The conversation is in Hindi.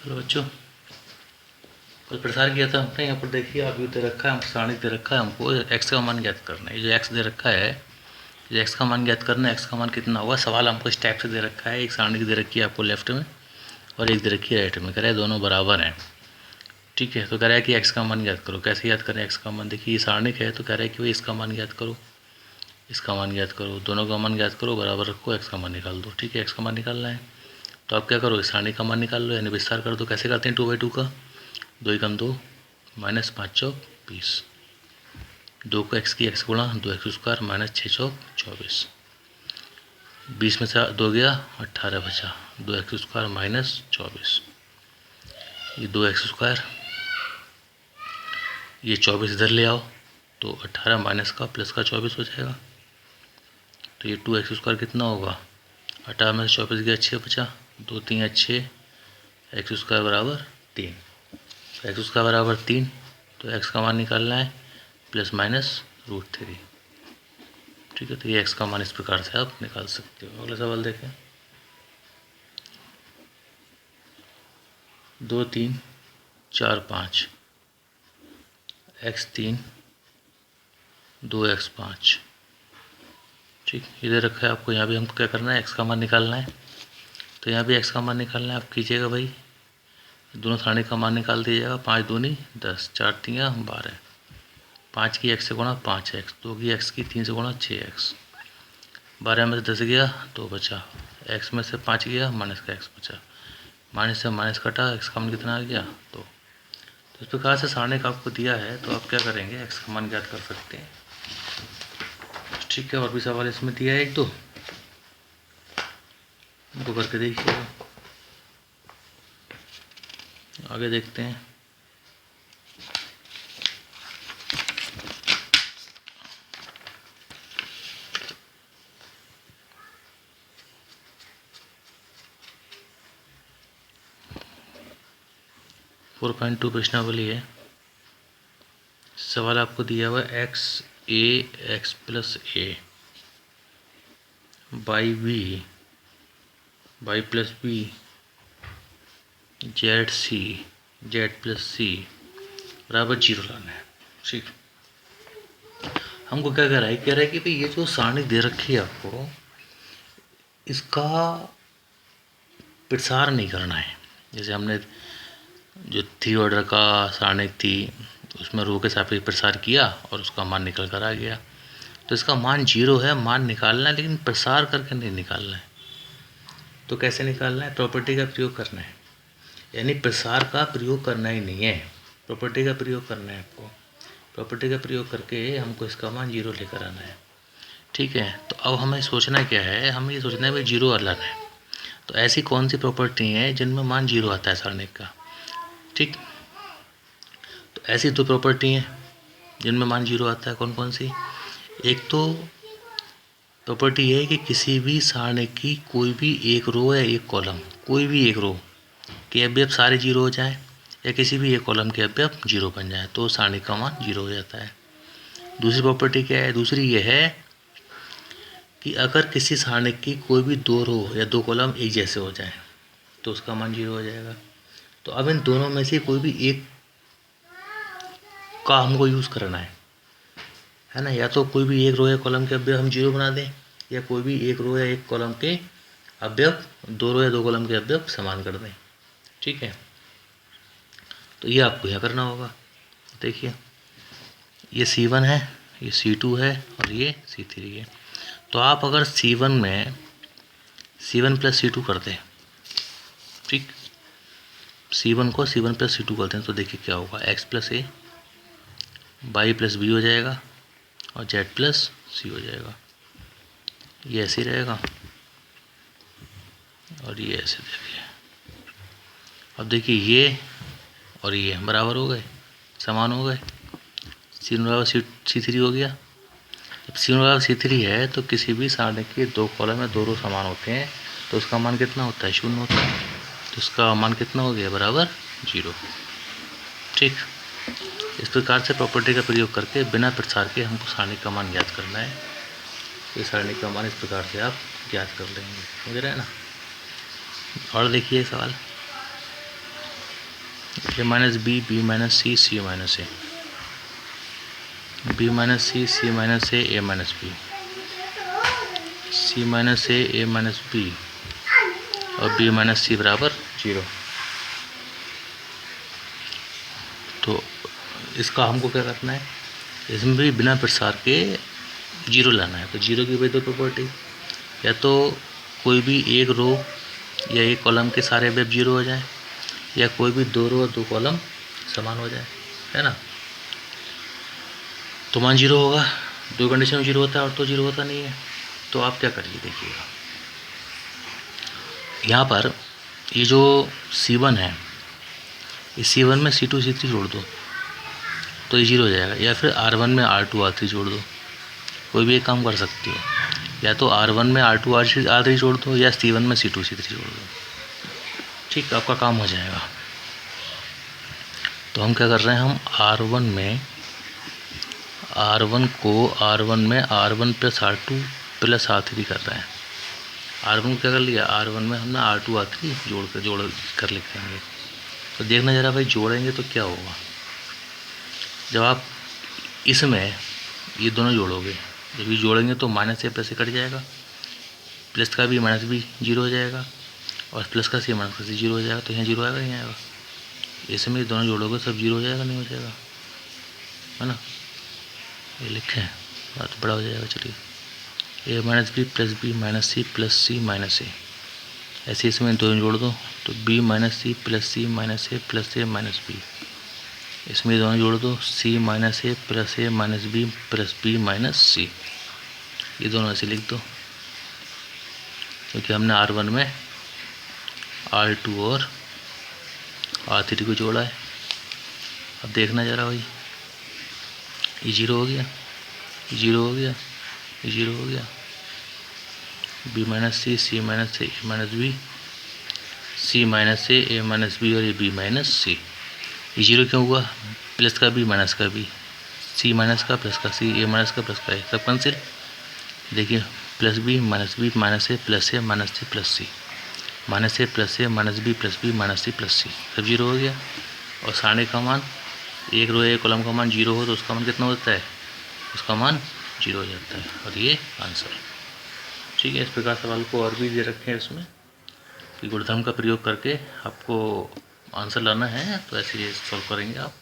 हेलो बच्चों, कल प्रसार किया था हमने। यहाँ पर देखिए आप दे रखा है, हमको सारणी दे रखा है, हमको एक्स का मान ज्ञात करना है। ये जो एक्स दे रखा है, ये एक्स का मान ज्ञात करना है। एक्स का मान कितना होगा, सवाल हमको इस टाइप से दे रखा है। एक सारणी दे रखी है आपको लेफ्ट में और एक दे रखी है राइट में। कह रहा है दोनों बराबर हैं, ठीक है। तो कह रहा है कि एक्स का मान ज्ञात करो। कैसे याद करें एक्स का मान? देखिए ये सारणिक है तो कह रहा है कि भाई इसका मान ज्ञात करो, इसका मान ज्ञात करो, दोनों का मान ज्ञात करो, बराबर रखो, एक्स का मान निकाल दो। ठीक है, एक्स का मान निकालना है तो आप क्या करो, इस सारणी का मान निकाल लो, यानी विस्तार कर दो। कैसे करते हैं, 2/2 का, 2 एकम 2 माइनस 5 चौक 20, 2 को एक्स की एक्स गुणा 2x स्क्वायर माइनस 6 चौक 24, 20 में से 2 गया 18 बचा, 2x स्क्वायर माइनस 24, ये 2x स्क्वायर, ये 24 इधर ले आओ तो 18 माइनस का प्लस का 24 हो जाएगा। तो ये 2x स्क्वायर कितना होगा, 18 में से 24 गया 6 बचा, 2 3 6, एक्स स्क्वायर बराबर 3। तो एक्स स्क्वायर बराबर 3, तो एक्स का मान निकालना है प्लस माइनस √3। ठीक है, तो ये एक्स का मान इस प्रकार से आप निकाल सकते हो। अगला सवाल देखें, 2 3 4 5, x3 2x 5। ठीक, इधर रखा है आपको। यहाँ भी हमको क्या करना है, एक्स का मान निकालना है। तो यहाँ भी एक्स का मान निकालना है। आप कीजिएगा भाई, दोनों सारणी का मान निकाल दीजिएगा। 5 दूनी 10, 4 3 12, 5 की एक्स से गुणा 5x, 2 की एक्स की 3 से गुणा 6x, 12 में से 10 गया तो बचा, एक्स में से 5 गया माइनस का एक्स बचा, माइनस से माइनस कटा, एक्स का मान कितना आ गया 2। तो इस प्रकार से सारणी का आपको दिया है तो आप क्या करेंगे, एक्स का मान ज्ञात कर सकते हैं। ठीक है, और भी सवाल इसमें दिया है 1-2, उनको करके देखिएगा। आगे देखते हैं, फोर 4.2 प्रश्नावली है। सवाल आपको दिया हुआ है x plus a by plus b z plus c बराबर 0 लाना है। ठीक, हमको क्या कह रहा है, कह रहा है कि भाई ये जो सारणी दे रखी है आपको, इसका प्रसार नहीं करना है। जैसे हमने जो थ्री ऑर्डर का सारणी थी उसमें रो के सापेक्ष प्रसार किया और उसका मान निकल कर आ गया। तो इसका मान 0 है, मान निकालना है, लेकिन प्रसार करके नहीं निकालना है। तो कैसे निकालना है, प्रॉपर्टी का प्रयोग करना है, यानी प्रसार का प्रयोग करना ही नहीं है, प्रॉपर्टी का प्रयोग करना है आपको। प्रॉपर्टी का प्रयोग करके हमको इसका मान 0 लेकर आना है। ठीक है, तो अब हमें सोचना क्या है, हमें ये सोचना है भाई 0 लाना है। तो ऐसी कौन सी प्रॉपर्टी है जिनमें मान 0 आता है सारणी का? ठीक, तो ऐसी 2 प्रॉपर्टी हैं जिनमें मान 0 आता है। कौन कौन सी? एक तो प्रॉपर्टी है कि किसी भी सारणी की कोई भी एक रो या एक कॉलम, कोई भी एक रो के अवयव सारे 0 हो जाए, या किसी भी एक कॉलम के अवयव 0 बन जाए तो सारणी का मान 0 हो जाता है। दूसरी प्रॉपर्टी क्या है? दूसरी ये है कि अगर किसी सारणी की कोई भी 2 रो या 2 कॉलम एक जैसे हो जाए तो उसका मान 0 हो जाएगा। तो अब इन दोनों में से कोई भी एक का हमको यूज़ करना है ना। या तो कोई भी एक रो या कॉलम के अवयव हम 0 बना दें, या कोई भी एक रो या एक कॉलम के अवयव 2 रो या 2 कॉलम के अवयव समान कर दें। ठीक है, तो ये आपको यहाँ करना होगा। देखिए ये C1 है, ये C2 है और ये C3 है। तो आप अगर C1 में C1 प्लस C2 कर दें, ठीक, C1 को C1 प्लस C2 करते हैं तो देखिए क्या होगा, x प्लस ए y प्लस बी हो जाएगा और z प्लस सी हो जाएगा। ये ऐसे ही रहेगा और ये ऐसे। देखिए अब देखिए ये और ये बराबर हो गए, समान हो गए। C1 बराबर C3 हो गया। जब C1 बराबर C3 है तो किसी भी सारणी के 2 कॉलम या 2 रो समान होते हैं तो उसका मान कितना होता है? 0 होता है। तो इसका मान कितना हो गया? बराबर 0। ठीक, इस प्रकार से प्रॉपर्टी का प्रयोग करके बिना प्रसार के हमको सारणी का मान ज्ञात करना है। तो सारणी का मान इस प्रकार से आप ज्ञात कर लेंगे, समझ रहे हैं ना। और देखिए सवाल, ए माइनस बी, बी माइनस सी, सी माइनस ए, बी माइनस सी, सी माइनस ए, ए माइनस बी, सी माइनस ए माइनस बी और बी माइनस सी बराबर 0। तो इसका हमको क्या करना है, इसमें भी बिना प्रसार के 0 लाना है। तो 0 की वही दो प्रॉपर्टी, या तो कोई भी एक रो या एक कॉलम के सारे वेब 0 हो जाए, या कोई भी 2 रो और 2 कॉलम समान हो जाए, है ना। तो मान 0 होगा, 2 कंडीशन में 0 होता है और तो 0 होता नहीं है। तो आप क्या करिए, देखिएगा यहाँ पर ये जो C1 है, इस C1 में C2 C3 जोड़ दो तो ये 0 हो जाएगा, या फिर R1 में R2 R3 जोड़ दो, कोई भी एक काम कर सकती हो, या तो R1 में R2 R3 जोड़ दो या C1 में C2 C3 जोड़ दो, ठीक, आपका काम हो जाएगा। तो हम क्या कर रहे हैं, हम R1 में R1 को R1 में R1 plus R2 plus R3 कर रहे हैं। R1 क्या कर लिया, R1 में हमने R2 R3 जोड़ कर लिखेंगे। तो देखना जरा भाई, जोड़ेंगे तो क्या होगा, जब आप इसमें ये दोनों जोड़ोगे, जब ये जोड़ेंगे तो माइनस ए प्लस से कट जाएगा, प्लस का भी माइनस भी 0 हो जाएगा और प्लस का सी माइनस का सी 0 हो जाएगा। तो यहाँ 0 आएगा, नहीं आएगा, इसमें ये दोनों जोड़ोगे सब 0 हो जाएगा, नहीं हो जाएगा, है ना। ये लिखें, बात बड़ा हो जाएगा। चलिए, a minus b plus b minus c plus c minus a, ऐसे इसमें दोनों जोड़ दो तो b minus c plus c minus a plus a minus b, इसमें दोनों जोड़ दो c minus a plus a minus b plus b minus c, ये दोनों ऐसे लिख दो, क्योंकि हमने R1 में R2 और R3 को जोड़ा है। अब देखना जरा भाई, ये 0 हो गया, 0 हो गया, 0 हो गया, बी माइनस सी, सी माइनस ए, ए माइनस बी, सी माइनस ए माइनस बी और ये बी माइनस सी। ये 0 क्यों हुआ, प्लस का बी माइनस का बी, सी माइनस का प्लस का सी, ए माइनस का प्लस का ए, सब कैंसिल। देखिए, plus b minus a plus a minus c plus c, minus a plus a minus b plus b minus c plus c, सब 0 हो गया। और सारणी का मान, एक रो एक कॉलम का मान 0 हो तो उसका मान कितना होता है, उसका मान 0 हो जाता है, और ये आंसर। ठीक है, इस प्रकार सवाल को और भी दे रखे हैं इसमें कि गुणधर्म का प्रयोग करके आपको आंसर लाना है, तो ऐसे ये सॉल्व करेंगे आप।